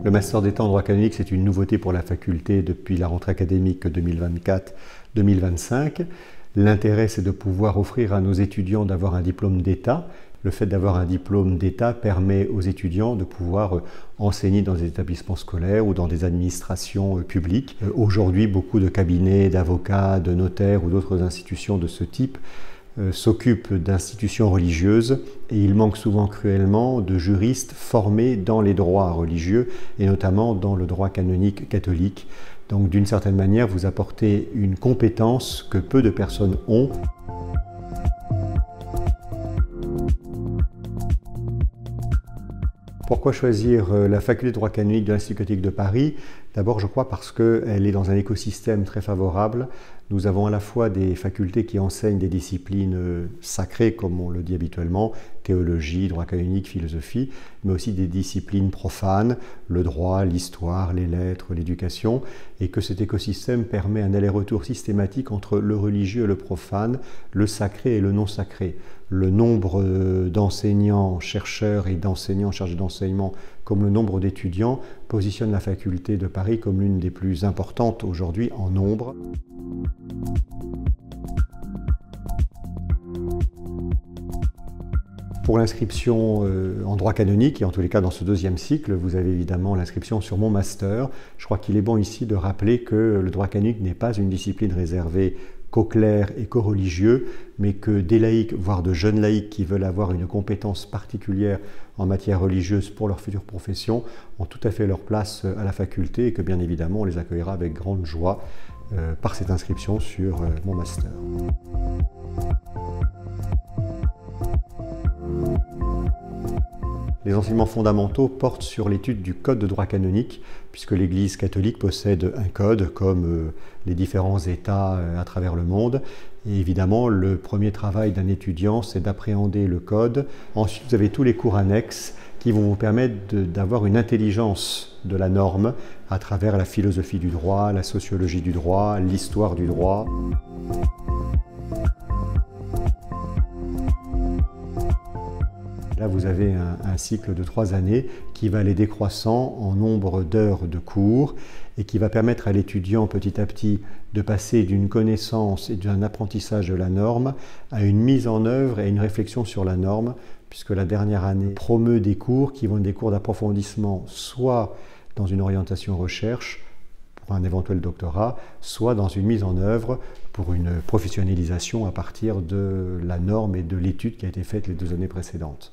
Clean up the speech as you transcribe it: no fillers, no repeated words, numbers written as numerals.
Le Master d'État en droit canonique, c'est une nouveauté pour la faculté depuis la rentrée académique 2024-2025. L'intérêt, c'est de pouvoir offrir à nos étudiants d'avoir un diplôme d'État. Le fait d'avoir un diplôme d'État permet aux étudiants de pouvoir enseigner dans des établissements scolaires ou dans des administrations publiques. Aujourd'hui, beaucoup de cabinets, d'avocats, de notaires ou d'autres institutions de ce type s'occupent d'institutions religieuses et il manque souvent cruellement de juristes formés dans les droits religieux et notamment dans le droit canonique catholique. Donc d'une certaine manière, vous apportez une compétence que peu de personnes ont. Pourquoi choisir la faculté de droit canonique de l'Institut catholique de Paris? D'abord, je crois parce qu'elle est dans un écosystème très favorable. Nous avons à la fois des facultés qui enseignent des disciplines sacrées, comme on le dit habituellement, théologie, droit canonique, philosophie, mais aussi des disciplines profanes, le droit, l'histoire, les lettres, l'éducation, et que cet écosystème permet un aller-retour systématique entre le religieux et le profane, le sacré et le non sacré. Le nombre d'enseignants, chercheurs et d'enseignants chargés d'enseignement, comme le nombre d'étudiants, positionne la faculté de Paris comme l'une des plus importantes aujourd'hui en nombre. Pour l'inscription en droit canonique, et en tous les cas dans ce deuxième cycle, vous avez évidemment l'inscription sur mon master. Je crois qu'il est bon ici de rappeler que le droit canonique n'est pas une discipline réservée qu'aux clercs et qu'aux religieux, mais que des laïcs, voire de jeunes laïcs qui veulent avoir une compétence particulière en matière religieuse pour leur future profession, ont tout à fait leur place à la faculté et que bien évidemment on les accueillera avec grande joie par cette inscription sur mon master. Les enseignements fondamentaux portent sur l'étude du code de droit canonique, puisque l'Église catholique possède un code, comme les différents États à travers le monde. Et évidemment, le premier travail d'un étudiant, c'est d'appréhender le code. Ensuite, vous avez tous les cours annexes qui vont vous permettre d'avoir une intelligence de la norme à travers la philosophie du droit, la sociologie du droit, l'histoire du droit. Là, vous avez un cycle de 3 années qui va aller décroissant en nombre d'heures de cours et qui va permettre à l'étudiant petit à petit de passer d'une connaissance et d'un apprentissage de la norme à une mise en œuvre et une réflexion sur la norme, puisque la dernière année promeut des cours qui vont être des cours d'approfondissement, soit dans une orientation recherche pour un éventuel doctorat, soit dans une mise en œuvre pour une professionnalisation à partir de la norme et de l'étude qui a été faite les 2 années précédentes.